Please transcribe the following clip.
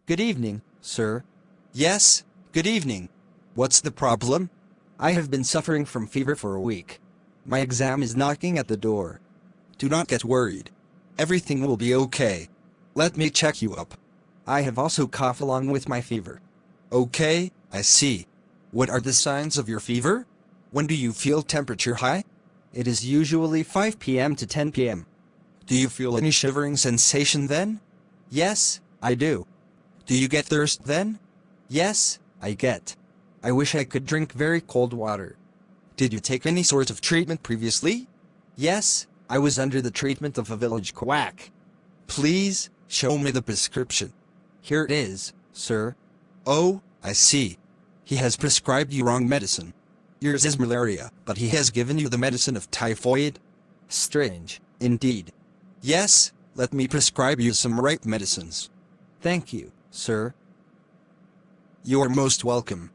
Good evening, sir. Yes, good evening. What's the problem? I have been suffering from fever for a week. My exam is knocking at the door. Do not get worried. Everything will be okay. Let me check you up. I have also cough along with my fever. Okay, I see. What are the signs of your fever? When do you feel temperature high? It is usually 5 p.m. to 10 p.m. Do you feel any shivering sensation then? Yes, I do. Do you get thirst then? Yes, I get. I wish I could drink very cold water. Did you take any sort of treatment previously? Yes, I was under the treatment of a village quack. Please, show me the prescription. Here it is, sir. Oh, I see. He has prescribed you wrong medicine. Yours is malaria, but he has given you the medicine of typhoid. Strange, indeed. Yes, let me prescribe you some right medicines. Thank you, sir. You are most welcome.